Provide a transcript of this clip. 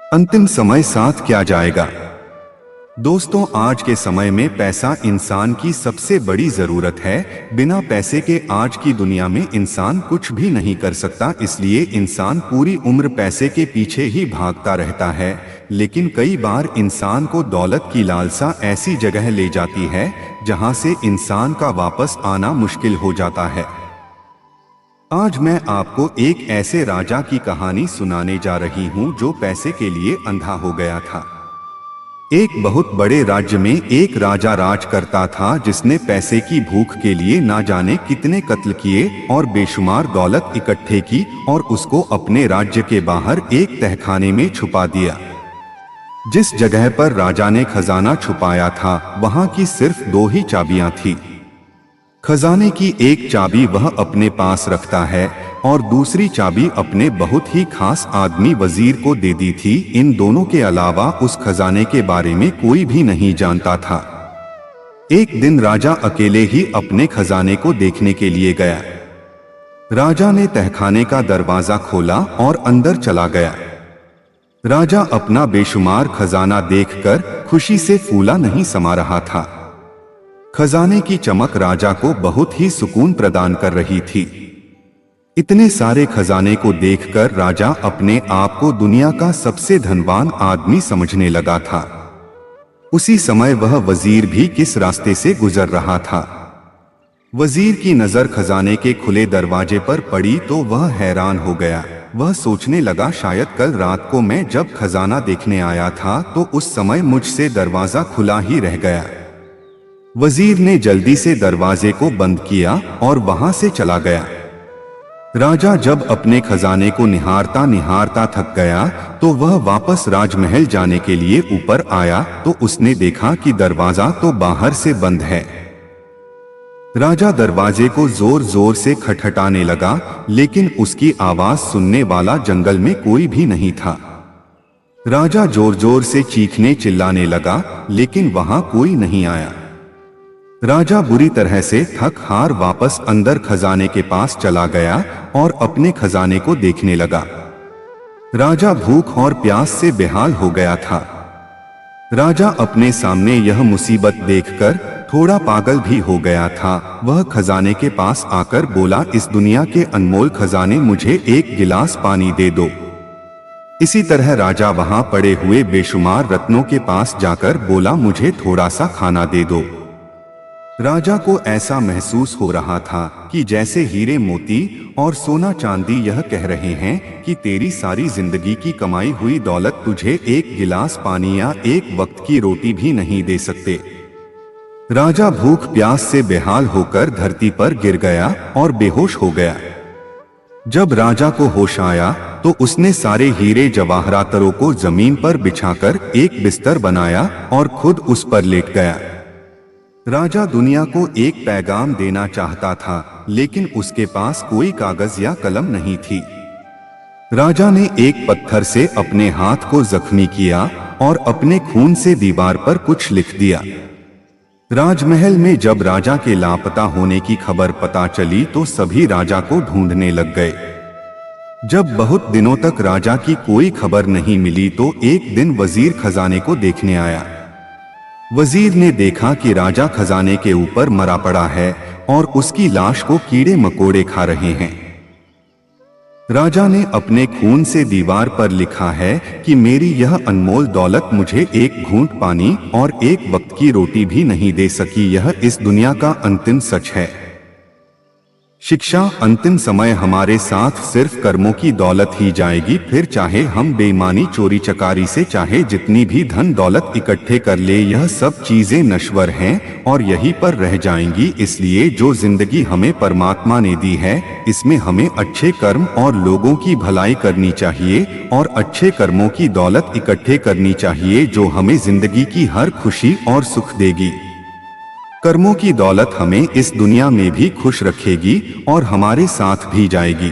अंतिम समय साथ क्या जाएगा। दोस्तों, आज के समय में पैसा इंसान की सबसे बड़ी जरूरत है। बिना पैसे के आज की दुनिया में इंसान कुछ भी नहीं कर सकता। इसलिए इंसान पूरी उम्र पैसे के पीछे ही भागता रहता है। लेकिन कई बार इंसान को दौलत की लालसा ऐसी जगह ले जाती है जहां से इंसान का वापस आना मुश्किल हो जाता है। आज मैं आपको एक ऐसे राजा की कहानी सुनाने जा रही हूं जो पैसे के लिए अंधा हो गया था। एक बहुत बड़े राज्य में एक राजा राज करता था जिसने पैसे की भूख के लिए ना जाने कितने कत्ल किए और बेशुमार दौलत इकट्ठे की और उसको अपने राज्य के बाहर एक तहखाने में छुपा दिया। जिस जगह पर राजा ने खजाना छुपाया था वहां की सिर्फ 2 ही चाबियां थी। खजाने की एक चाबी वह अपने पास रखता है और दूसरी चाबी अपने बहुत ही खास आदमी वजीर को दे दी थी। इन दोनों के अलावा उस खजाने के बारे में कोई भी नहीं जानता था। एक दिन राजा अकेले ही अपने खजाने को देखने के लिए गया। राजा ने तहखाने का दरवाजा खोला और अंदर चला गया। राजा अपना बेशुमार खजाना देखकर खुशी से फूला नहीं समा रहा था। खजाने की चमक राजा को बहुत ही सुकून प्रदान कर रही थी। इतने सारे खजाने को देखकर राजा अपने आप को दुनिया का सबसे धनवान आदमी समझने लगा था। उसी समय वह वजीर भी किस रास्ते से गुजर रहा था। वजीर की नजर खजाने के खुले दरवाजे पर पड़ी तो वह हैरान हो गया। वह सोचने लगा, शायद कल रात को मैं जब खजाना देखने आया था तो उस समय मुझसे दरवाजा खुला ही रह गया। वजीर ने जल्दी से दरवाजे को बंद किया और वहां से चला गया। राजा जब अपने खजाने को निहारता निहारता थक गया तो वह वापस राजमहल जाने के लिए ऊपर आया तो उसने देखा कि दरवाजा तो बाहर से बंद है। राजा दरवाजे को जोर जोर से खटखटाने लगा, लेकिन उसकी आवाज सुनने वाला जंगल में कोई भी नहीं था। राजा जोर जोर से चीखने चिल्लाने लगा, लेकिन वहां कोई नहीं आया। राजा बुरी तरह से थक हार वापस अंदर खजाने के पास चला गया और अपने खजाने को देखने लगा। राजा भूख और प्यास से बेहाल हो गया था। राजा अपने सामने यह मुसीबत देखकर थोड़ा पागल भी हो गया था। वह खजाने के पास आकर बोला, इस दुनिया के अनमोल खजाने, मुझे एक गिलास पानी दे दो। इसी तरह राजा वहां पड़े हुए बेशुमार रत्नों के पास जाकर बोला, मुझे थोड़ा सा खाना दे दो। राजा को ऐसा महसूस हो रहा था कि जैसे हीरे मोती और सोना चांदी यह कह रहे हैं कि तेरी सारी जिंदगी की कमाई हुई दौलत तुझे एक गिलास पानी या एक वक्त की रोटी भी नहीं दे सकते। राजा भूख प्यास से बेहाल होकर धरती पर गिर गया और बेहोश हो गया। जब राजा को होश आया तो उसने सारे हीरे जवाहरातों को जमीन पर बिछाकर एक बिस्तर बनाया और खुद उस पर लेट गया। राजा दुनिया को एक पैगाम देना चाहता था, लेकिन उसके पास कोई कागज या कलम नहीं थी। राजा ने एक पत्थर से अपने हाथ को जख्मी किया और अपने खून से दीवार पर कुछ लिख दिया। राजमहल में जब राजा के लापता होने की खबर पता चली तो सभी राजा को ढूंढने लग गए। जब बहुत दिनों तक राजा की कोई खबर नहीं मिली तो एक दिन वजीर खजाने को देखने आया। वजीर ने देखा कि राजा खजाने के ऊपर मरा पड़ा है और उसकी लाश को कीड़े मकोड़े खा रहे हैं। राजा ने अपने खून से दीवार पर लिखा है कि मेरी यह अनमोल दौलत मुझे एक घूंट पानी और एक वक्त की रोटी भी नहीं दे सकी। यह इस दुनिया का अंतिम सच है। शिक्षा, अंतिम समय हमारे साथ सिर्फ कर्मों की दौलत ही जाएगी। फिर चाहे हम बेईमानी, चोरी चकारी से चाहे जितनी भी धन दौलत इकट्ठे कर ले, यह सब चीजें नश्वर हैं और यहीं पर रह जाएंगी। इसलिए जो जिंदगी हमें परमात्मा ने दी है, इसमें हमें अच्छे कर्म और लोगों की भलाई करनी चाहिए और अच्छे कर्मों की दौलत इकट्ठे करनी चाहिए जो हमें जिंदगी की हर खुशी और सुख देगी। कर्मों की दौलत हमें इस दुनिया में भी खुश रखेगी और हमारे साथ भी जाएगी।